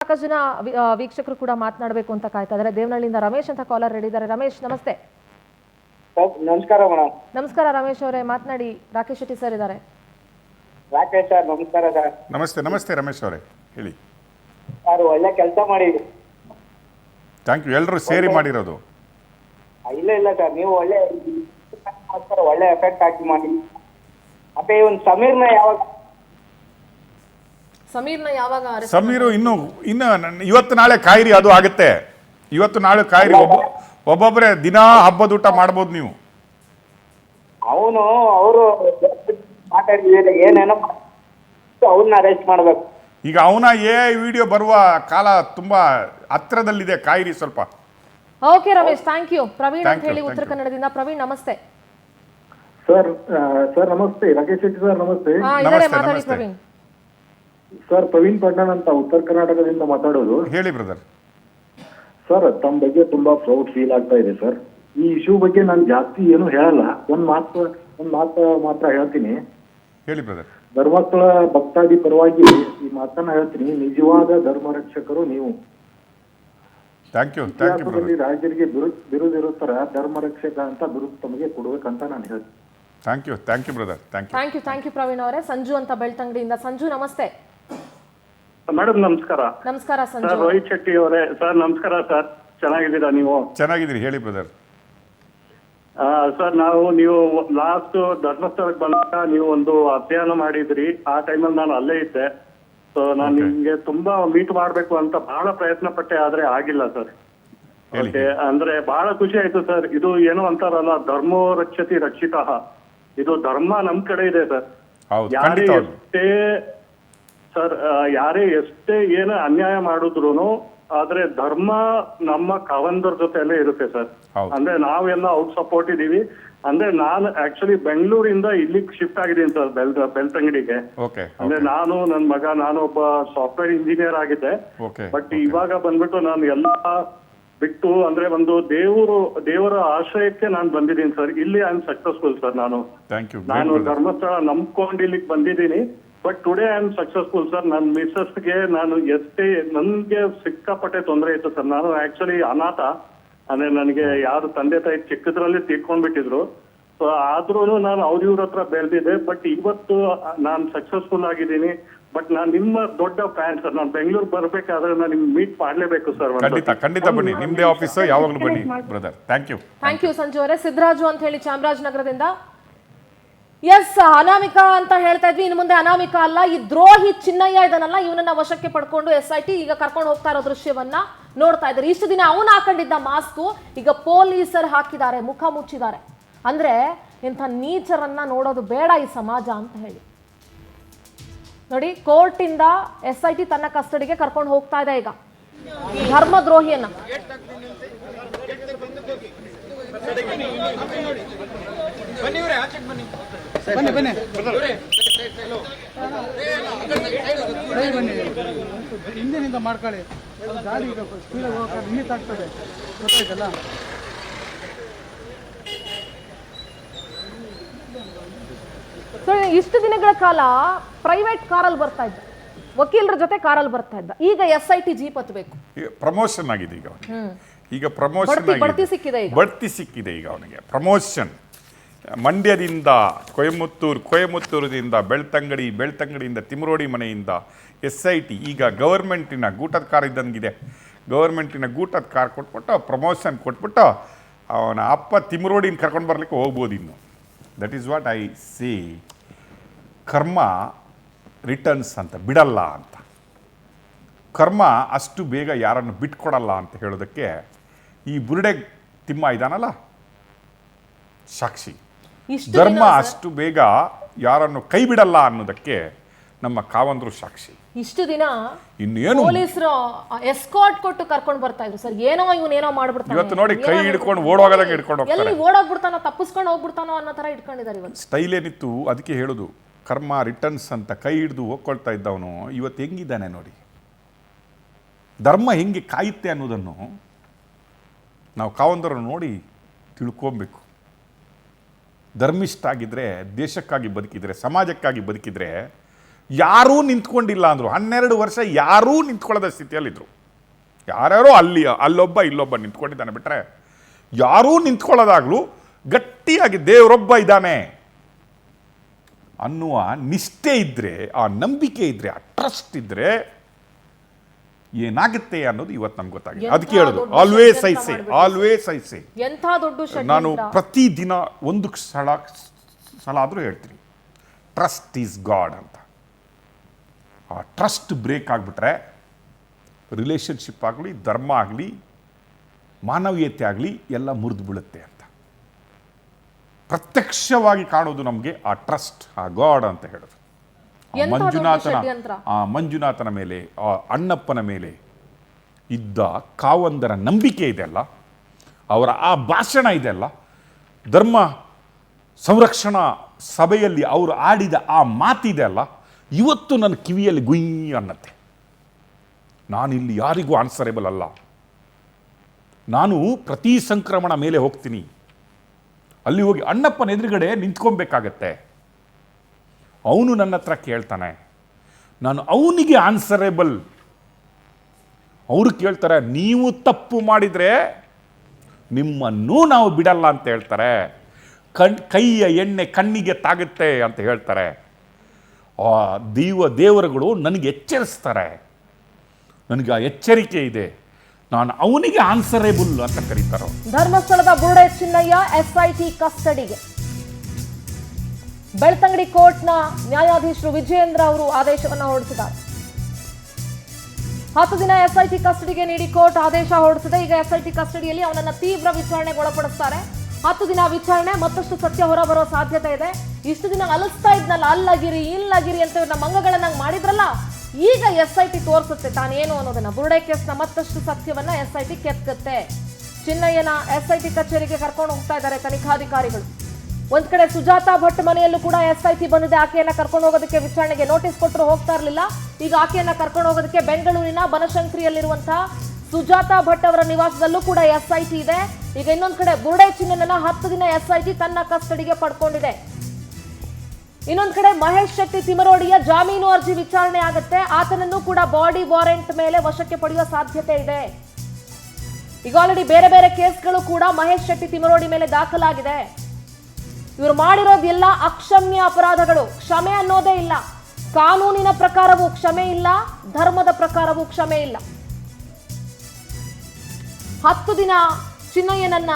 ಸಾಕಷ್ಟು ಜನ ವೀಕ್ಷಕರು ಕೂಡ ಮಾತನಾಡಬೇಕು ಅಂತ ಕಾಯ್ತಾ ಇದ್ದಾರೆ. ದೇವನಹಳ್ಳಿಯಿಂದ ರಮೇಶ್ ಅಂತ ಕಾಲರ್ ರೆಡಿ ಇದ್ದಾರೆ. ರಮೇಶ್ ನಮಸ್ತೆ. ನಮಸ್ಕಾರ ಮೇಡಮ್. ನಮಸ್ಕಾರ ರಮೇಶ್ ಅವರೇ, ಮಾತನಾಡಿ. ರಾಕೇಶ್ ಶೆಟ್ಟಿ ಸರ್ ಇದ್ದಾರೆ. ರಾಕೇಶ್ ಸರ್ ನಮಸ್ಕಾರ ಸರ್. ನಮಸ್ತೆ ನಮಸ್ತೆ ರಮೇಶ್ ಅವರೇ, ಹೇಳಿ ಸರ್. ಒಳ್ಳೆ ಕೆಲಸ ಮಾಡಿದ್ರಿ. Thank you. ಎಲ್ಲರೂ ಸೇರಿ ಮಾಡಿರೋದು. ಇಲ್ಲ ಇಲ್ಲ ಸರ್, ನೀವು ಒಳ್ಳೆ ಎಫೆಕ್ಟ್ ಹಾಕಿ ಮಾಡಿ. ಮತ್ತೆ ಇವನ್ ಸಮೀರ್ನ ಯಾವಾಗ ಸಮೀರು ಇನ್ನು ಇವತ್ತು ನಾಳೆ ಕಾಯಿರಿ, ಅದು ಆಗುತ್ತೆ. ಇವತ್ತು ನಾಳೆ ಕಾಯಿರಿ. ಒಬ್ಬೊಬ್ಬರೇ ದಿನಾ ಹಬ್ಬದ ಊಟ ಮಾಡ್ಬೋದು ನೀವು. ಅವರು ಮಾತಾಡಿದ್ರೆ ಏನೇನೋ ಅವ್ರನ್ನ ಅರೆಸ್ಟ್ ಮಾಡ್ಬೇಕು. ಈಗ ಅವನ ವಿಡಿಯೋ ಬರುವ ಕಾಲ ತುಂಬಾ ಹತ್ರದಲ್ಲಿದೆ, ಕಾಯಿರಿ ಸ್ವಲ್ಪ. Okay Ramesh, thank you. Praveen ಅಂತ ಹೇಳಿ ಉತ್ತರ ಕನ್ನಡದಿಂದ. ಪ್ರವೀಣ್ ನಮಸ್ತೆ. ಸರ್ ನಮಸ್ತೆ. ರಾಕೇಶ್ ಶೆಟ್ಟಿ ಸರ್ ನಮಸ್ತೆ. ಮಾತಾಡಿ ಪ್ರವೀಣ್. ಸರ್ ಪ್ರವೀಣ್ ಪಡ್ನಾನ್ ಅಂತ ಉತ್ತರ ಕರ್ನಾಟಕದಿಂದ ಮಾತಾಡೋದು. ಹೇಳಿ ಬ್ರದರ್. ಸರ್ ತಮ್ಮ ಬಗ್ಗೆ ತುಂಬಾ ಪ್ರೌಡ್ ಫೀಲ್ ಆಗ್ತಾ ಇದೆ ಸರ್. ಈ ಇಶ್ಯೂ ಬಗ್ಗೆ ನಾನು ಜಾಸ್ತಿ ಏನು ಹೇಳಲ್ಲ, ಒಂದ್ ಮಾತು ಮಾತ್ರ ಹೇಳ್ತೀನಿ. ಹೇಳಿ ಬ್ರದರ್. ಧರ್ಮಸ್ಥಳ ಭಕ್ತಾದಿ ಪರವಾಗಿ ಈ ಮಾತನ್ನ ಹೇಳ್ತೀನಿ. ನಿಜವಾದ ಧರ್ಮ ರಕ್ಷಕರು ನೀವು. ಥ್ಯಾಂಕ್ ಯು ರಾಜರಿಗೆ ಬಿರುದಿರುತ್ತರ ಧರ್ಮ ರಕ್ಷಕ ಅಂತ ಬಿರುದು ತಮಗೆ ಕೊಡ್ಬೇಕಂತ ನಾನು ಹೇಳ್ತೀನಿ. Thank you brother. Thank you Praveen ಅವರೇ. ಸಂಜು ಅಂತ ಬೆಳ್ತಂಗಡಿಯಿಂದ. ಸಂಜು ನಮಸ್ತೆ. ಮೇಡಮ್ ನಮಸ್ಕಾರ. ನಮಸ್ಕಾರ ಸಂಜು. ಸರ್ ರೋಹಿತ್ ಶೆಟ್ಟಿ ಅವರೇ ಸರ್ ನಮಸ್ಕಾರ ಸರ್. ಚೆನ್ನಾಗಿದ್ದೀರಾ ನೀವು? ಚೆನ್ನಾಗಿದ್ದೀರಿ, ಹೇಳಿ ಬ್ರದರ್. ಸರ್ ನೀವು ಲಾಸ್ಟ್ ಧರ್ಮಸ್ಥಳಕ್ಕೆ ಬಂದಾಗ ನೀವು ಒಂದು ಅಧ್ಯಯನ ಮಾಡಿದ್ರಿ. ಆ ಟೈಮಲ್ಲಿ ನಾನು ಅಲ್ಲೇ ಇದ್ದೆ. ಸೊ ನಾನು ನಿಮ್ಗೆ ತುಂಬಾ ಮೀಟ್ ಮಾಡ್ಬೇಕು ಅಂತ ಬಹಳ ಪ್ರಯತ್ನ ಪಟ್ಟೆ, ಆದ್ರೆ ಆಗಿಲ್ಲ ಸರ್. ಓಕೆ, ಅಂದ್ರೆ ಬಹಳ ಖುಷಿ ಆಯ್ತು ಸರ್. ಇದು ಏನು ಅಂತಾರಲ್ಲ, ಧರ್ಮೋ ರಕ್ಷತಿ ರಕ್ಷಿತಃ. ಇದು ಧರ್ಮ ನಮ್ ಕಡೆ ಇದೆ ಸರ್. ಯಾರೇ ಎಷ್ಟೇ ಏನು ಅನ್ಯಾಯ ಮಾಡಿದ್ರು ಆದ್ರೆ ಧರ್ಮ ನಮ್ಮ ಕಾವಂದರ ಜೊತೆಲ್ಲೇ ಇರುತ್ತೆ ಸರ್. ಅಂದ್ರೆ ನಾವೆಲ್ಲ ಔಟ್ ಸಪೋರ್ಟ್ ಇದೀವಿ. ಅಂದ್ರೆ ನಾನು ಆಕ್ಚುಲಿ ಬೆಂಗಳೂರಿಂದ ಇಲ್ಲಿಗೆ ಶಿಫ್ಟ್ ಆಗಿದ್ದೀನಿ ಸರ್, ಬೆಳ್ತಂಗಡಿಗೆ. ಅಂದ್ರೆ ನನ್ನ ಮಗ, ನಾನು ಒಬ್ಬ ಸಾಫ್ಟ್ವೇರ್ ಇಂಜಿನಿಯರ್ ಆಗಿದ್ದೆ. ಬಟ್ ಇವಾಗ ಬಂದ್ಬಿಟ್ಟು ನಾನು ಎಲ್ಲ ಬಿಟ್ಟು ಅಂದ್ರೆ ಒಂದು ದೇವರ ಆಶ್ರಯಕ್ಕೆ ನಾನು ಬಂದಿದ್ದೀನಿ ಸರ್. ಇಲ್ಲಿ ಐ ಆಮ್ ಸಕ್ಸಸ್ಫುಲ್ ಸರ್. ನಾನು ಧರ್ಮಸ್ಥಳ ನಂಬ್ಕೊಂಡು ಇಲ್ಲಿಗೆ ಬಂದಿದ್ದೀನಿ. But today I am successful sir. ನನ್ನ ಮಿಸ್ಸಸ್ಗೆ ನಾನು ನನ್ಗೆ ಸಿಕ್ಕಾಪಟ್ಟೆ ತೊಂದರೆ ಇತ್ತು ಸರ್. ನಾನು ಆಕ್ಚುಲಿ ಅನಾಥ. ಅಂದ್ರೆ ನನಗೆ ಯಾರು ತಂದೆ ತಾಯಿ ಚಿಕ್ಕದ್ರಲ್ಲಿ ತೀರ್ಕೊಂಡ್ಬಿಟ್ಟಿದ್ರು. ಸೊ ಆದ್ರೂ ನಾನು ಇವ್ರ ಹತ್ರ ಬೆಳೆದಿದ್ದೆ. ಬಟ್ ಇವತ್ತು ನಾನು ಸಕ್ಸಸ್ಫುಲ್ ಆಗಿದ್ದೀನಿ. ಬಟ್ ನಾನು ನಿಮ್ಮ ದೊಡ್ಡ ಫ್ಯಾನ್ ಸರ್. ನಾನು ಬೆಂಗಳೂರು ಬರ್ಬೇಕಾದ್ರೆ ನಾನು ನಿಮ್ಗೆ ಮೀಟ್ ಮಾಡ್ಲೇಬೇಕು ಸರ್. ಖಂಡಿತ ಬನ್ನಿ, ನಿಮ್ದೇ ಆಫೀಸ್, ಯಾವಾಗಲೂ ಬನ್ನಿ ಬ್ರದರ್. ಥ್ಯಾಂಕ್ ಯು ಸಂಜು ಅವರೇ. ಸಿದ್ದರಾಜು ಅಂತ ಹೇಳಿ ಚಾಮರಾಜನಗರದಿಂದ. ಎಸ್, ಅನಾಮಿಕಾ ಅಂತ ಹೇಳ್ತಾ ಇದ್ವಿ. ಇನ್ನು ಮುಂದೆ ಅನಾಮಿಕಾ ಅಲ್ಲ, ಈ ದ್ರೋಹಿ ಚಿನ್ನಯ್ಯ ಇದನ್ನಲ್ಲ, ಇವನನ್ನ ವಶಕ್ಕೆ ಪಡ್ಕೊಂಡು SIT ಈಗ ಕರ್ಕೊಂಡು ಹೋಗ್ತಾ ಇರೋ ದೃಶ್ಯವನ್ನ ನೋಡ್ತಾ ಇದ್ದಾರೆ. ಇಷ್ಟು ದಿನ ಅವನು ಹಾಕೊಂಡಿದ್ದ ಮಾಸ್ಕು ಈಗ ಪೊಲೀಸರು ಹಾಕಿದ್ದಾರೆ, ಮುಖ ಮುಚ್ಚಿದ್ದಾರೆ. ಅಂದ್ರೆ ಇಂಥ ನೀಚರನ್ನ ನೋಡೋದು ಬೇಡ ಈ ಸಮಾಜ ಅಂತ ಹೇಳಿ ನೋಡಿ. ಕೋರ್ಟ್ ಇಂದ SIT ತನ್ನ ಕಸ್ಟಡಿಗೆ ಕರ್ಕೊಂಡು ಹೋಗ್ತಾ ಇದೆ ಈಗ ಧರ್ಮ ದ್ರೋಹಿಯನ್ನ. ಹಿಂದಿನಿಂದ ಮಾಡ್ಕೊಳ್ಳಿ, ಗಾಡಿ ಸ್ಪೀಡಾಗಿ ಹೋಗೋಕೆ ನಿಮಿತ್ತ ಆಗ್ತದೆ, ಗೊತ್ತಾಯ್ತಲ್ಲ. ಇಷ್ಟು ದಿನಗಳ ಕಾಲ ಪ್ರೈವೇಟ್ ಕಾರಲ್ಲಿ ಬರ್ತಾ ಇದ್ದ, ವಕೀಲರ ಜೊತೆ ಕಾರಲ್ಲಿ ಬರ್ತಾ ಇದ್ದ. ಈಗ SIT ಜೀಪ್ ಹತ್ತಬೇಕು. ಪ್ರಮೋಷನ್ ಆಗಿದೆ ಈಗ ಪ್ರಮೋಷನ್ ಬಡ್ತಿ ಸಿಕ್ಕಿದೆ ಈಗ ಅವನಿಗೆ ಪ್ರಮೋಷನ್. ಮಂಡ್ಯದಿಂದ ಕೊಯಮತ್ತೂರದಿಂದ ಬೆಳ್ತಂಗಡಿಯಿಂದ ತಿಮರೋಡಿ ಮನೆಯಿಂದ SIT ಈಗ ಗವರ್ಮೆಂಟಿನ ಗೂಟದ ಕಾರ್ ಇದ್ದಂಗಿದೆ. ಗವರ್ಮೆಂಟಿನ ಗೂಟದ ಕಾರ್ ಕೊಟ್ಬಿಟ್ಟು ಪ್ರಮೋಷನ್ ಕೊಟ್ಬಿಟ್ಟು ಅವನ ಅಪ್ಪ ತಿಮರೋಡಿನ ಕರ್ಕೊಂಡು ಬರ್ಲಿಕ್ಕೆ ಹೋಗ್ಬೋದು ಇನ್ನು. That is what I say. ಕರ್ಮ ರಿಟರ್ನ್ಸ್ ಅಂತ, ಬಿಡಲ್ಲ ಅಂತ. ಕರ್ಮ ಅಷ್ಟು ಬೇಗ ಯಾರನ್ನು ಬಿಟ್ಕೊಡಲ್ಲ ಅಂತ ಹೇಳೋದಕ್ಕೆ ಈ ಬುರುಡೆ ತಿಮ್ಮ ಇದಾನಲ್ಲ ಸಾಕ್ಷಿ. ಧರ್ಮ ಅಷ್ಟು ಬೇಗ ಯಾರನ್ನು ಕೈ ಬಿಡಲ್ಲ ಅನ್ನೋದಕ್ಕೆ ನಮ್ಮ ಕಾವಂದ್ರು ಸಾಕ್ಷಿ. ಇಷ್ಟು ದಿನ ಇನ್ನೇನು ಪೊಲೀಸರು ಎಸ್ಕಾರ್ಟ್ ಕೊಟ್ಟು ಕರ್ಕೊಂಡು ಬರ್ತಾ ಇದ್ರು ಸರ್. ಇವನೇನೋ ಮಾಡ್ಬಿಡ್ತಾನೆ, ಇವತ್ತು ನೋಡಿ ಕೈ ಹಿಡ್ಕೊಂಡು ಓಡೋಗದಂಗೆ ಹಿಡ್ಕೊಂಡು ಹೋಗ್ತಾರೆ. ಎಲ್ಲಿ ಓಡೋಗ್ಬಿಡ್ತಾನೋ, ತಪ್ಪಿಸ್ಕೊಂಡು ಹೋಗ್ಬಿಡ್ತಾನೋ ಅನ್ನೋ ತರ ಇಟ್ಕೊಂಡಿದ್ದಾರೆ ಇವತ್ತು. ಸ್ಟೈಲ್ ಏನಿತ್ತು ಅದಕ್ಕೆ ಹೇಳೋದು. ಕರ್ಮ ರಿಟರ್ನ್ಸ್ ಅಂತ ಕೈ ಹಿಡಿದು ಹೋಗ್ಕೊಳ್ತಾ ಇದ್ದವನು ಇವತ್ತು ಹೆಂಗಿದ್ದಾನೆ ನೋಡಿ. ಧರ್ಮ ಹೆಂಗೆ ಕಾಯುತ್ತೆ ಅನ್ನೋದನ್ನು ನಾವು ಕಾವಂದರನ್ನು ನೋಡಿ ತಿಳ್ಕೊಬೇಕು. ಧರ್ಮಿಷ್ಠ ಆಗಿದ್ರೆ, ದೇಶಕ್ಕಾಗಿ ಬದುಕಿದ್ರೆ, ಸಮಾಜಕ್ಕಾಗಿ ಬದುಕಿದ್ರೆ ಯಾರೂ ನಿಂತ್ಕೊಂಡಿಲ್ಲ ಅಂದರು. 12 ವರ್ಷ ಯಾರೂ ನಿಂತ್ಕೊಳ್ಳೋದ ಸ್ಥಿತಿಯಲ್ಲಿದ್ದರು. ಯಾರ್ಯಾರೋ ಅಲ್ಲೊಬ್ಬ ಇಲ್ಲೊಬ್ಬ ನಿಂತ್ಕೊಂಡಿದ್ದಾನೆ ಬಿಟ್ಟರೆ ಯಾರೂ ನಿಂತ್ಕೊಳ್ಳೋದಾಗಲೂ ಗಟ್ಟಿಯಾಗಿ ದೇವರೊಬ್ಬ ಇದ್ದಾನೆ ಅನ್ನುವ ನಿಷ್ಠೆ ಇದ್ದರೆ, ಆ ನಂಬಿಕೆ ಇದ್ದರೆ, ಆ ಟ್ರಸ್ಟ್ ಇದ್ದರೆ ಏನಾಗುತ್ತೆ ಅನ್ನೋದು ಇವತ್ತು ನಮ್ಗೆ ಗೊತ್ತಾಗಿದೆ. ಅದಕ್ಕೆ ಹೇಳೋದು ಆಲ್ವೇಸ್ ಐ ಸೇ ಎಂಥ ದೊಡ್ಡ ನಾನು ಪ್ರತಿದಿನ ಒಂದು ಸಲ ಆದರೂ ಹೇಳ್ತೀನಿ, ಟ್ರಸ್ಟ್ ಈಸ್ ಗಾಡ್ ಅಂತ. ಆ ಟ್ರಸ್ಟ್ ಬ್ರೇಕ್ ಆಗಿಬಿಟ್ರೆ ರಿಲೇಷನ್ಶಿಪ್ ಆಗಲಿ, ಧರ್ಮ ಆಗಲಿ, ಮಾನವೀಯತೆ ಆಗಲಿ ಎಲ್ಲ ಮುರಿದು ಬೀಳುತ್ತೆ ಅಂತ ಪ್ರತ್ಯಕ್ಷವಾಗಿ ಕಾಣೋದು ನಮಗೆ ಆ ಟ್ರಸ್ಟ್, ಆ ಗಾಡ್ ಅಂತ ಹೇಳೋದು. ಮಂಜುನಾಥನ ಮೇಲೆ, ಆ ಅಣ್ಣಪ್ಪನ ಮೇಲೆ ಇದ್ದ ಕಾವಂದರ ನಂಬಿಕೆ ಇದೆಯಲ್ಲ, ಅವರ ಆ ಭಾಷಣ ಇದೆಯಲ್ಲ, ಧರ್ಮ ಸಂರಕ್ಷಣಾ ಸಭೆಯಲ್ಲಿ ಅವರು ಆಡಿದ ಆ ಮಾತಿದೆ ಅಲ್ಲ, ಇವತ್ತು ನನ್ನ ಕಿವಿಯಲ್ಲಿ ಗುಯ್ ಅನ್ನತ್ತೆ. ನಾನಿಲ್ಲಿ ಯಾರಿಗೂ ಆನ್ಸರೇಬಲ್ ಅಲ್ಲ. ನಾನು ಪ್ರತಿ ಸಂಕ್ರಮಣ ಮೇಲೆ ಹೋಗ್ತೀನಿ, ಅಲ್ಲಿ ಹೋಗಿ ಅಣ್ಣಪ್ಪನ ಎದುರುಗಡೆ ನಿಂತ್ಕೊಬೇಕಾಗತ್ತೆ. ಅವನು ನನ್ನ ಹತ್ರ ಕೇಳ್ತಾನೆ, ನಾನು ಅವನಿಗೆ ಆನ್ಸರೇಬಲ್. ಅವರು ಕೇಳ್ತಾರೆ, ನೀವು ತಪ್ಪು ಮಾಡಿದರೆ ನಿಮ್ಮನ್ನು ನಾವು ಬಿಡಲ್ಲ ಅಂತ ಹೇಳ್ತಾರೆ. ಕೈಯ ಎಣ್ಣೆ ಕಣ್ಣಿಗೆ ತಾಗುತ್ತೆ ಅಂತ ಹೇಳ್ತಾರೆ. ಆ ದೇವರುಗಳು ನನಗೆ ಎಚ್ಚರಿಸ್ತಾರೆ, ನನಗೆ ಆ ಎಚ್ಚರಿಕೆ ಇದೆ, ನಾನು ಅವನಿಗೆ ಆನ್ಸರೇಬಲ್ ಅಂತ ಕರೀತಾರೋ. ಧರ್ಮಸ್ಥಳದ ಬುರುಡೆ ಚಿನ್ನಯ್ಯ SIT ಕಸ್ಟಡಿಗೆ ಬೆಳ್ತಂಗಡಿ ಕೋರ್ಟ್ನ ನ್ಯಾಯಾಧೀಶರು ವಿಜಯೇಂದ್ರ ಅವರು ಆದೇಶವನ್ನು ಹೊರಡಿಸಿದ್ದಾರೆ. 10 ದಿನ SIT ಕಸ್ಟಡಿಗೆ ನೀಡಿ ಕೋರ್ಟ್ ಆದೇಶ ಹೊರಡಿಸಿದೆ. ಈಗ SIT ಕಸ್ಟಡಿಯಲ್ಲಿ ಅವನನ್ನ ತೀವ್ರ ವಿಚಾರಣೆಗೆ ಒಳಪಡಿಸ್ತಾರೆ. 10 ದಿನ ವಿಚಾರಣೆ, ಮತ್ತಷ್ಟು ಸತ್ಯ ಹೊರಬರೋ ಸಾಧ್ಯತೆ ಇದೆ. ಇಷ್ಟು ದಿನ ಅಲಿಸ್ತಾ ಇದ್ನಲ್ಲ, ಅಲ್ಲಗಿರಿ ಇಲ್ಲಗಿರಿ ಅಂತ ನಮ್ಮ ಅಂಗಗಳನ್ನ ಮಾಡಿದ್ರಲ್ಲ, ಈಗ SIT ತೋರಿಸುತ್ತೆ ತಾನೇನು ಅನ್ನೋದನ್ನ. ಬುರುಡೆ ಕೇಸ್ನ ಮತ್ತಷ್ಟು ಸತ್ಯವನ್ನ SIT ಕೆತ್ಕತ್ತೆ. ಚಿನ್ನಯ್ಯನ SIT ಕಚೇರಿಗೆ ಕರ್ಕೊಂಡು ಹೋಗ್ತಾ ಇದ್ದಾರೆ ತನಿಖಾಧಿಕಾರಿಗಳು. ಒಂದ್ ಕಡೆ ಸುಜಾತಾ ಭಟ್ ಮನೆಯಲ್ಲೂ ಕೂಡ SIT ಬಂದಿದೆ. ಆಕೆಯನ್ನ ಕರ್ಕೊಂಡು ಹೋಗೋದಕ್ಕೆ ವಿಚಾರಣೆಗೆ ನೋಟಿಸ್ ಕೊಟ್ಟರು ಹೋಗ್ತಾ ಇರಲಿಲ್ಲ. ಈಗ ಆಕೆಯನ್ನ ಕರ್ಕೊಂಡು ಹೋಗೋದಕ್ಕೆ ಬೆಂಗಳೂರಿನ ಬನಶಂಕರಿಯಲ್ಲಿರುವಂತಹ ಸುಜಾತಾ ಭಟ್ ಅವರ ನಿವಾಸದಲ್ಲೂ ಕೂಡ SIT ಇದೆ. ಈಗ ಇನ್ನೊಂದ್ ಕಡೆ ಬುರುಡೆ ಚಿನ್ನಯ್ಯನ 10 ದಿನ SIT ತನ್ನ ಕಸ್ಟಡಿಗೆ ಪಡ್ಕೊಂಡಿದೆ. ಇನ್ನೊಂದ್ ಕಡೆ ಮಹೇಶ್ ಶೆಟ್ಟಿ ತಿಮರೋಡಿಯ ಜಾಮೀನು ಅರ್ಜಿ ವಿಚಾರಣೆ ಆಗುತ್ತೆ. ಆತನನ್ನು ಕೂಡ ಬಾಡಿ ವಾರೆಂಟ್ ಮೇಲೆ ವಶಕ್ಕೆ ಪಡೆಯುವ ಸಾಧ್ಯತೆ ಇದೆ. ಈಗ ಆಲ್ರೆಡಿ ಬೇರೆ ಬೇರೆ ಕೇಸ್ಗಳು ಕೂಡ ಮಹೇಶ್ ಶೆಟ್ಟಿ ತಿಮರೋಡಿ ಮೇಲೆ ದಾಖಲಾಗಿದೆ. ಇವರು ಮಾಡಿರೋದೆಲ್ಲ ಅಕ್ಷಮ್ಯ ಅಪರಾಧಗಳು. ಕ್ಷಮೆ ಅನ್ನೋದೇ ಇಲ್ಲ. ಕಾನೂನಿನ ಪ್ರಕಾರವೂ ಕ್ಷಮೆ ಇಲ್ಲ, ಧರ್ಮದ ಪ್ರಕಾರವೂ ಕ್ಷಮೆ ಇಲ್ಲ. 10 ದಿನ ಚಿನ್ನಯ್ಯನನ್ನ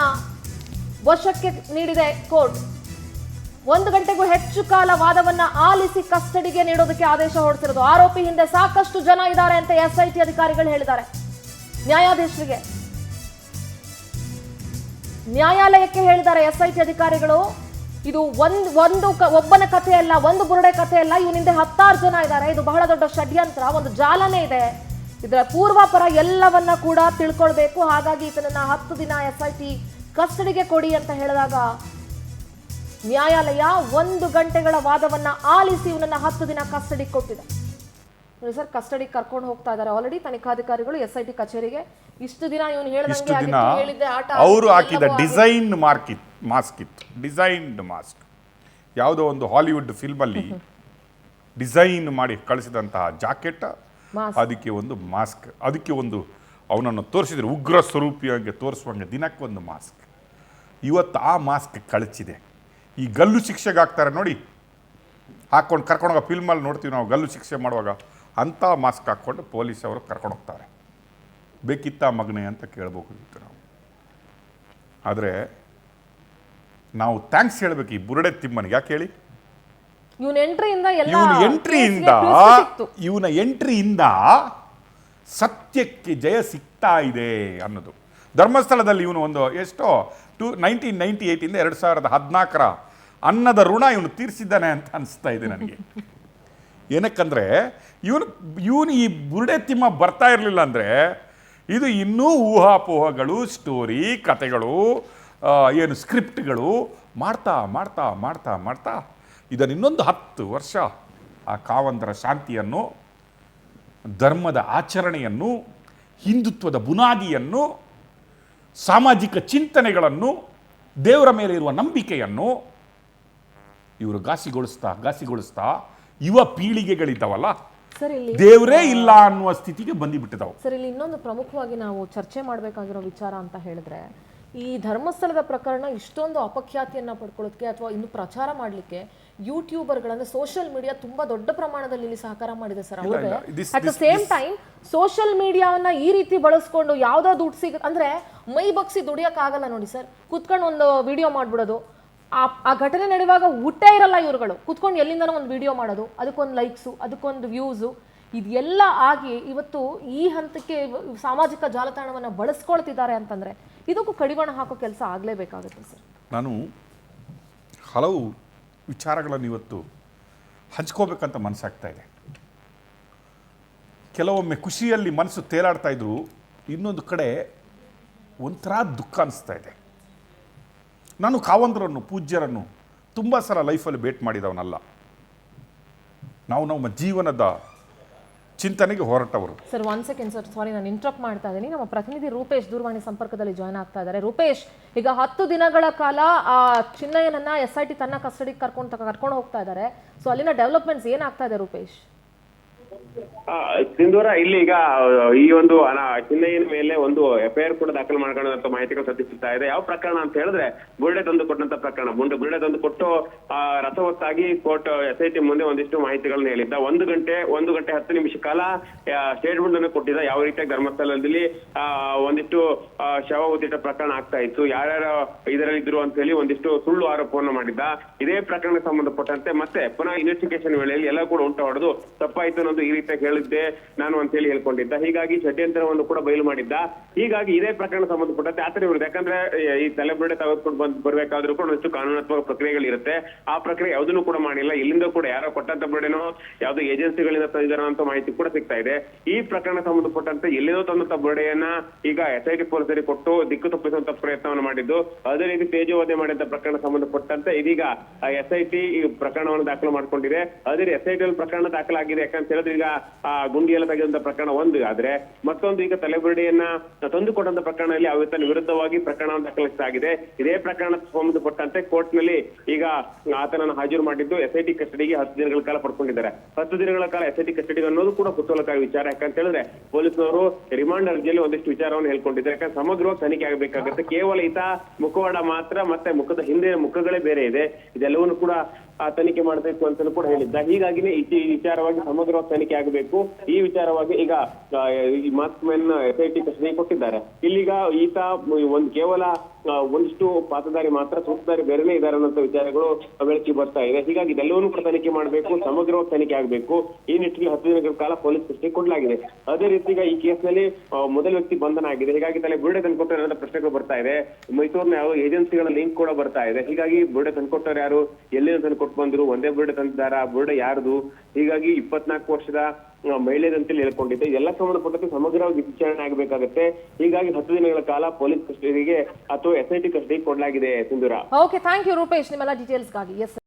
ವಶಕ್ಕೆ ನೀಡಿದೆ ಕೋರ್ಟ್. 1 ಗಂಟೆಗೂ ಹೆಚ್ಚು ಕಾಲ ವಾದವನ್ನ ಆಲಿಸಿ ಕಸ್ಟಡಿಗೆ ನೀಡೋದಕ್ಕೆ ಆದೇಶ ಹೊರಡಿಸಿರೋದು. ಆರೋಪಿ ಹಿಂದೆ ಸಾಕಷ್ಟು ಜನ ಇದ್ದಾರೆ ಅಂತ SIT ಅಧಿಕಾರಿಗಳು ಹೇಳಿದ್ದಾರೆ ನ್ಯಾಯಾಧೀಶರಿಗೆ. ನ್ಯಾಯಾಲಯಕ್ಕೆ ಹೇಳಿದ್ದಾರೆ SIT ಅಧಿಕಾರಿಗಳು, ಇದು ಒಬ್ಬನ ಕಥೆ ಅಲ್ಲ, ಒಂದು ಬುರುಡೆ ಕಥೆ ಅಲ್ಲ, ಇವನಿಂದ 10 ಜನ ಇದ್ದಾರೆ. ಇದು ಬಹಳ ದೊಡ್ಡ ಷಡ್ಯಂತ್ರ, ಒಂದು ಜಾಲನೇ ಇದೆ. ಇದರ ಪೂರ್ವಾಪರ ಎಲ್ಲವನ್ನ ಕೂಡ ತಿಳ್ಕೊಳ್ಬೇಕು. ಹಾಗಾಗಿ ಇದನ್ನ 10 ದಿನ SIT ಕಸ್ಟಡಿಗೆ ಕೊಡಿ ಅಂತ ಹೇಳಿದಾಗ ನ್ಯಾಯಾಲಯ 1 ಗಂಟೆಗಳ ವಾದವನ್ನ ಆಲಿಸಿ ಇವನನ್ನ 10 ದಿನ ಕಸ್ಟಡಿ ಕೊಟ್ಟಿದೆ. ಸರ್, ಕಸ್ಟಡಿ ಕರ್ಕೊಂಡು ಹೋಗ್ತಾ ಇದ್ದಾರೆ ಆಲ್ರೆಡಿ ತನಿಖಾಧಿಕಾರಿಗಳು SIT ಕಚೇರಿಗೆ. ಇಷ್ಟು ದಿನ ಇವನು ಹೇಳಿದಂಗೆ ಅವರು ಹಾಕಿದ ಡಿಸೈನ್ ಮಾಸ್ಕ್ ಇತ್ತು, ಡಿಸೈನ್ಡ್ ಮಾಸ್ಕ್. ಯಾವುದೋ ಒಂದು ಹಾಲಿವುಡ್ ಫಿಲ್ಮಲ್ಲಿ ಡಿಸೈನ್ ಮಾಡಿ ಕಳಿಸಿದಂತಹ ಜಾಕೆಟ್, ಅದಕ್ಕೆ ಒಂದು ಮಾಸ್ಕ್, ಅದಕ್ಕೆ ಒಂದು ಅವನನ್ನು ತೋರಿಸಿದ್ರೆ ಉಗ್ರ ಸ್ವರೂಪಿಯಾಗಿ ತೋರಿಸುವಂಗೆ ದಿನಕ್ಕೊಂದು ಮಾಸ್ಕ್. ಇವತ್ತು ಆ ಮಾಸ್ಕ್ ಕಳಚಿದೆ. ಈ ಗಲ್ಲು ಶಿಕ್ಷೆಗೆ ಹಾಕ್ತಾರೆ ನೋಡಿ, ಹಾಕ್ಕೊಂಡು ಕರ್ಕೊಂಡೋಗ ಫಿಲ್ಮಲ್ಲಿ ನೋಡ್ತೀವಿ ನಾವು ಗಲ್ಲು ಶಿಕ್ಷೆ ಮಾಡುವಾಗ, ಅಂಥ ಮಾಸ್ಕ್ ಹಾಕ್ಕೊಂಡು ಪೊಲೀಸ್ ಅವರು ಕರ್ಕೊಂಡು ಹೋಗ್ತಾರೆ. ಬೇಕಿತ್ತ ಮಗನೇ ಅಂತ ಕೇಳಬೇಕಾಗಿತ್ತು ನಾವು. ಆದರೆ ನಾವು ಥ್ಯಾಂಕ್ಸ್ ಹೇಳಬೇಕು ಈ ಬುರುಡೆ ತಿಮ್ಮನಿಗೆ. ಯಾಕೆ ಹೇಳಿ? ಇವನ ಎಂಟ್ರಿಯಿಂದ ಸತ್ಯಕ್ಕೆ ಜಯ ಸಿಗ್ತಾ ಇದೆ ಅನ್ನೋದು. ಧರ್ಮಸ್ಥಳದಲ್ಲಿ ಇವನು ಒಂದು ಎಷ್ಟೋ 1998 ಇಂದ 2014 ಅನ್ನದ ಋಣ ಇವನು ತೀರಿಸಿದ್ದಾನೆ ಅಂತ ಅನಿಸ್ತಾ ಇದೆ ನನಗೆ. ಏನಕ್ಕಂದ್ರೆ ಇವನು ಈ ಬುರುಡೆ ತಿಮ್ಮ ಬರ್ತಾ ಇರಲಿಲ್ಲ ಅಂದರೆ ಇದು ಇನ್ನೂ ಊಹಾಪೋಹಗಳು, ಸ್ಟೋರಿ, ಕತೆಗಳು, ಏನು ಸ್ಕ್ರಿಪ್ಟ್ಗಳು ಮಾಡ್ತಾ ಮಾಡ್ತಾ ಮಾಡ್ತಾ ಮಾಡ್ತಾ ಇದನ್ನು ಇನ್ನೊಂದು 10 ವರ್ಷ ಆ ಕಾವಂದರ ಶಾಂತಿಯನ್ನು, ಧರ್ಮದ ಆಚರಣೆಯನ್ನು, ಹಿಂದುತ್ವದ ಬುನಾದಿಯನ್ನು, ಸಾಮಾಜಿಕ ಚಿಂತನೆಗಳನ್ನು, ದೇವರ ಮೇಲೆ ಇರುವ ನಂಬಿಕೆಯನ್ನು ಇವರು ಘಾಸಿಗೊಳಿಸ್ತಾ ಯುವ ಪೀಳಿಗೆಗಳಿದ್ದಾವಲ್ಲ, ಸರ್ ಇಲ್ಲಿ ದೇವರೇ ಇಲ್ಲ ಅನ್ನುವ ಸ್ಥಿತಿಗೆ ಬಂದಿಬಿಟ್ಟಿದ್ದಾವೆ. ಸರ್ ಇಲ್ಲಿ ಇನ್ನೊಂದು ಪ್ರಮುಖವಾಗಿ ನಾವು ಚರ್ಚೆ ಮಾಡಬೇಕಾಗಿರೋ ವಿಚಾರ ಅಂತ ಹೇಳಿದ್ರೆ, ಈ ಧರ್ಮಸ್ಥಳದ ಪ್ರಕರಣ ಇಷ್ಟೊಂದು ಅಪಖ್ಯಾತಿಯನ್ನ ಪಡ್ಕೊಳ್ಳೋದಕ್ಕೆ ಅಥವಾ ಇನ್ನು ಪ್ರಚಾರ ಮಾಡಲಿಕ್ಕೆ ಯೂಟ್ಯೂಬರ್ಗಳಂದ್ರೆ ಸೋಷಿಯಲ್ ಮೀಡಿಯಾ ತುಂಬಾ ದೊಡ್ಡ ಪ್ರಮಾಣದಲ್ಲಿ ಇಲ್ಲಿ ಸಹಕಾರ ಮಾಡಿದೆ ಸರ್. ಅವ್ರಿಗೆ at the same time social ಮೀಡಿಯಾವನ್ನ ಈ ರೀತಿ ಬಳಸ್ಕೊಂಡು ಯಾವ್ದೋ ದುಡ್ಡು ಅಂದ್ರೆ ಮೈ ಬಗ್ಸಿ ದುಡಿಯಕ್ ಆಗಲ್ಲ ನೋಡಿ ಸರ್. ಕುತ್ಕೊಂಡು ಒಂದು ವಿಡಿಯೋ ಮಾಡ್ಬಿಡೋದು, ಆ ಘಟನೆ ನಡೆಯುವಾಗ ಊಟ ಇರಲ್ಲ ಇವ್ರುಗಳು, ಕುತ್ಕೊಂಡು ಎಲ್ಲಿಂದನೋ ಒಂದು ವಿಡಿಯೋ ಮಾಡೋದು, ಅದಕ್ಕೊಂದು ಲೈಕ್ಸು, ಅದಕ್ಕೊಂದು ವ್ಯೂಸು, ಇದೆಲ್ಲ ಆಗಿ ಇವತ್ತು ಈ ಹಂತಕ್ಕೆ ಸಾಮಾಜಿಕ ಜಾಲತಾಣವನ್ನು ಬಳಸ್ಕೊಳ್ತಿದ್ದಾರೆ ಅಂತಂದ್ರೆ ಇದಕ್ಕೂ ಕಡಿವಾಣ ಹಾಕೋ ಕೆಲಸ ಆಗಲೇಬೇಕಾಗುತ್ತೆ ಸರ್. ನಾನು ಹಲವು ವಿಚಾರಗಳನ್ನು ಇವತ್ತು ಹಂಚ್ಕೋಬೇಕಂತ ಮನಸ್ಸಾಗ್ತಾ ಇದೆ. ಕೆಲವೊಮ್ಮೆ ಖುಷಿಯಲ್ಲಿ ಮನಸ್ಸು ತೇಲಾಡ್ತಾ ಇದ್ರು, ಇನ್ನೊಂದು ಕಡೆ ಒಂಥರ ದುಃಖ ಅನಿಸ್ತಾ ಇದೆ. ನಾನು ಕಾವಂದರನ್ನು, ಪೂಜ್ಯರನ್ನು ತುಂಬ ಸಲ ಲೈಫಲ್ಲಿ ಭೇಟಿ ಮಾಡಿದವನಲ್ಲ. ನಾವು ನಮ್ಮ ಜೀವನದ ಚಿಂತನೆಗೆ ಹೊರಟವರು. ಸರ್ 1 ಸೆಕೆಂಡ್ ಸರ್, ಸಾರಿ ನಾನು ಇಂಟ್ರಪ್ಟ್ ಮಾಡ್ತಾ ಇದ್ದೀನಿ. ನಮ್ಮ ಪ್ರತಿನಿಧಿ ರೂಪೇಶ್ ದೂರವಾಣಿ ಸಂಪರ್ಕದಲ್ಲಿ ಜಾಯ್ನ್ ಆಗ್ತಾ ಇದ್ದಾರೆ. ರೂಪೇಶ್, ಈಗ 10 ದಿನಗಳ ಕಾಲ ಆ ಚಿನ್ನಯ್ಯನನ್ನ SIT ತನ್ನ ಕಸ್ಟಡಿಗೆ ಕರ್ಕೊಂಡು ಹೋಗ್ತಾ ಇದ್ದಾರೆ. ಸೊ ಅಲ್ಲಿನ ಡೆವಲಪ್ಮೆಂಟ್ಸ್ ಏನಾಗ್ತಾ ಇದೆ ರೂಪೇಶ್? ಸಿಂಧೂರ, ಇಲ್ಲಿ ಈಗ ಈ ಒಂದು ಚಿನ್ನಯ್ಯನ ಮೇಲೆ ಒಂದು FIR ಕೂಡ ದಾಖಲು ಮಾಡ್ಕೊಳ್ಳುವಂತ ಮಾಹಿತಿಗಳು ಸದ್ಯ ಸಿಗ್ತಾ ಇದೆ. ಯಾವ ಪ್ರಕರಣ ಅಂತ ಹೇಳಿದ್ರೆ ಬುರುಡೆ ತಂದು ಕೊಟ್ಟಂತ ಪ್ರಕರಣ. ಬುರುಡೆ ತಂದು ಕೊಟ್ಟು ರಸವತ್ತಾಗಿ ಕೋರ್ಟ್ SIT ಮುಂದೆ ಒಂದಿಷ್ಟು ಮಾಹಿತಿಗಳನ್ನ ಹೇಳಿದ್ದ. 1 ಗಂಟೆ 10 ನಿಮಿಷ ಕಾಲ ಸ್ಟೇಟ್ಮೆಂಟ್ ಅನ್ನು ಕೊಟ್ಟಿದ್ದ. ಯಾವ ರೀತಿಯಾಗಿ ಧರ್ಮಸ್ಥಳದಲ್ಲಿ ಒಂದಿಷ್ಟು ಶವ ಉದ್ದಿಟ್ಟ ಪ್ರಕರಣ ಆಗ್ತಾ ಇತ್ತು, ಯಾರ್ಯಾರು ಇದರಲ್ಲಿ ಇದ್ರು ಅಂತ ಹೇಳಿ ಒಂದಿಷ್ಟು ಸುಳ್ಳು ಆರೋಪವನ್ನು ಮಾಡಿದ್ದ. ಇದೇ ಪ್ರಕರಣಕ್ಕೆ ಸಂಬಂಧಪಟ್ಟಂತೆ ಮತ್ತೆ ಪುನಃ ಇನ್ವೆಸ್ಟಿಗೇಷನ್ ವೇಳೆಯಲ್ಲಿ ಎಲ್ಲ ಕೂಡ ಉಂಟು ಹೊಡೆದು ತಪ್ಪಾಯ್ತು ಅನ್ನೋದು ಈ ರೀತಿಯಾಗಿ ಹೇಳಿದ್ದೆ ನಾನು ಅಂತ ಹೇಳಿ ಹೇಳ್ಕೊಂಡಿದ್ದ. ಹೀಗಾಗಿ ಷಡ್ಯಂತ್ರವನ್ನು ಕೂಡ ಬಯಲು ಮಾಡಿದ್ದ. ಹೀಗಾಗಿ ಇದೇ ಪ್ರಕರಣ ಸಂಬಂಧಪಟ್ಟಂತೆ ಆತರ ಇರುತ್ತೆ. ಯಾಕಂದ್ರೆ ಈ ತಲೆಬುರುಡೆ ತೆಗೆದುಕೊಂಡು ಬರ್ಬೇಕಾದ್ರೂ ಕೂಡ ಒಂದಿಷ್ಟು ಕಾನೂನಾತ್ಮಕ ಪ್ರಕ್ರಿಯೆಗಳಿರುತ್ತೆ. ಆ ಪ್ರಕ್ರಿಯೆ ಯಾವುದನ್ನು ಕೂಡ ಮಾಡಿಲ್ಲ. ಇಲ್ಲಿಂದ ಕೂಡ ಯಾರೋ ಕೊಟ್ಟಂತ ಬುರುಡೆನೋ ಯಾವುದೋ ಏಜೆನ್ಸಿಗಳಿಂದ ತಂದಿದ್ದಾರೋ ಅಂತ ಮಾಹಿತಿ ಕೂಡ ಸಿಗ್ತಾ ಇದೆ. ಈ ಪ್ರಕರಣ ಸಂಬಂಧಪಟ್ಟಂತೆ ಎಲ್ಲಿನೋ ತಂದಂತ ಬುರುಡೆಯನ್ನ ಈಗ SIT ಪೊಲೀಸರಿಗೆ ಕೊಟ್ಟು ದಿಕ್ಕು ತಪ್ಪಿಸುವಂತ ಪ್ರಯತ್ನವನ್ನು ಮಾಡಿದ್ದು. ಅದೇ ರೀತಿ ತೇಜೋವಧೆ ಮಾಡಿದಂತ ಪ್ರಕರಣ ಸಂಬಂಧಪಟ್ಟಂತೆ ಇದೀಗ SIT ಈ ಪ್ರಕರಣವನ್ನು ದಾಖಲು ಮಾಡ್ಕೊಂಡಿದೆ. ಅದೇ SIT ಅಲ್ಲಿ ಪ್ರಕರಣ ದಾಖಲಾಗಿದೆ. ಯಾಕಂತ ಹೇಳಿದ್ರೆ ಈಗ ಗುಂಡಿ ಎಲ್ಲ ತೆಗೆದಂತ ಪ್ರಕರಣ ಒಂದು ಆದ್ರೆ, ಮತ್ತೊಂದು ಈಗ ತಲೆಬುರುಡೆಯನ್ನ ತಂದುಕೊಟ್ಟಂತ ಪ್ರಕರಣದಲ್ಲಿ ಆತನ ವಿರುದ್ಧವಾಗಿ ಪ್ರಕರಣವನ್ನು ದಾಖಲಿಸಲಾಗಿದೆ. ಇದೇ ಪ್ರಕರಣ ಸಂಬಂಧಪಟ್ಟಂತೆ ಕೋರ್ಟ್ ನಲ್ಲಿ ಈಗ ಆತನನ್ನು ಹಾಜರು ಮಾಡಿದ್ದು SIT ಕಸ್ಟಡಿಗೆ 10 ದಿನಗಳ ಕಾಲ ಪಡ್ಕೊಂಡಿದ್ದಾರೆ. 10 ದಿನಗಳ ಕಾಲ SIT ಕಸ್ಟಡಿಗೆ ಅನ್ನೋದು ಕೂಡ ಕುತೂಹಲಕಾರಿ ವಿಚಾರ. ಯಾಕಂತ ಹೇಳಿದ್ರೆ ಪೊಲೀಸರು ರಿಮಾಂಡ್ ಅರ್ಜಿಯಲ್ಲಿ ಒಂದಿಷ್ಟು ವಿಚಾರವನ್ನು ಹೇಳ್ಕೊಂಡಿದ್ದಾರೆ. ಯಾಕಂದ್ರೆ ಸಮಗ್ರವಾಗಿ ತನಿಖೆ ಆಗಬೇಕಾಗುತ್ತೆ. ಕೇವಲ ಈತ ಮುಖವಾಡ ಮಾತ್ರ, ಮತ್ತೆ ಮುಖದ ಹಿಂದೆ ಮುಖಗಳೇ ಬೇರೆ ಇದೆ, ಇದೆಲ್ಲವನ್ನು ಕೂಡ ತನಿಖೆ ಮಾಡಬೇಕು ಅಂತ ಕೂಡ ಹೇಳಿದ್ದ. ಹೀಗಾಗಿನೇ ಈ ವಿಚಾರವಾಗಿ ಸಮಗ್ರವಾಗಿ ತನಿಖೆ ಆಗಬೇಕು. ಈ ವಿಚಾರವಾಗಿ ಈಗ ಈ ಮಾಸ್ಕ್ಮನ್ SIT ಕಸ್ಟಡಿಗೆ ಕೊಟ್ಟಿದ್ದಾರೆ. ಇಲ್ಲಿಗ ಈತ ಒಂದು ಕೇವಲ ಒಂದಿಷ್ಟು ಪಾತ್ರಧಾರಿ ಮಾತ್ರ, ಸೂತ್ರಧಾರಿ ಬೇರೆನೇ ಇದ್ದಾರೆ ಅನ್ನೋ ವಿಚಾರಗಳು ಬೆಳಕಿ ಬರ್ತಾ ಇದೆ. ಹೀಗಾಗಿ ಇದೆಲ್ಲವನ್ನೂ ಕೂಡ ತನಿಖೆ ಮಾಡಬೇಕು, ಸಮಗ್ರವಾಗಿ ತನಿಖೆ ಆಗಬೇಕು. ಈ ನಿಟ್ಟಿನಲ್ಲಿ 10 ದಿನಗಳ ಕಾಲ ಪೊಲೀಸ್ ಕಸ್ಟಡಿ ಕೊಡಲಾಗಿದೆ. ಅದೇ ರೀತಿ ಈಗ ಈ ಕೇಸ್ನಲ್ಲಿ ಮೊದಲ ವ್ಯಕ್ತಿ ಬಂಧನ ಆಗಿದೆ. ಹೀಗಾಗಿ ಬುರುಡೆ ತಂದುಕೊಟ್ಟರೆ ಅನ್ನೋ ಪ್ರಶ್ನೆಗಳು ಬರ್ತಾ ಇದೆ. ಮೈಸೂರಿನ ಯಾವ ಏಜೆನ್ಸಿಗಳ ಲಿಂಕ್ ಕೂಡ ಬರ್ತಾ ಇದೆ. ಹೀಗಾಗಿ ಬುರುಡೆ ತಂದುಕೊಟ್ಟರು ಯಾರು, ಎಲ್ಲಿಂದ ತಂದುಕೊಟ್ಟು ಬಂದ್ರು, ಒಂದೇ ಬುರುಡೆ ತಂದಿದ್ದಾರಾ, ಬುರುಡೆ ಯಾರ್ದು? ಹೀಗಾಗಿ 24 ವರ್ಷದ ಮಹಿಳೆದಂತೇಳಿ ಹೇಳ್ಕೊಂಡಿದ್ದೆ. ಎಲ್ಲ ಸಂಬಂಧಪಟ್ಟಂತೆ ಸಮಗ್ರವಾಗಿ ವಿಚಾರಣೆ ಆಗಬೇಕಾಗುತ್ತೆ. ಹೀಗಾಗಿ 10 ದಿನಗಳ ಕಾಲ ಪೊಲೀಸ್ ಕಸ್ಟಡಿಗೆ ಅಥವಾ SIT ಕಸ್ಟಡಿಗೆ ಕೊಡಲಾಗಿದೆ. ಸಿಂಧೂರ. ಓಕೆ, ಥ್ಯಾಂಕ್ ಯು ರೂಪೇಶ್ ನಿಮ್ಮೆಲ್ಲ ಡೀಟೇಲ್ಸ್ಗಾಗಿ. ಎಸ್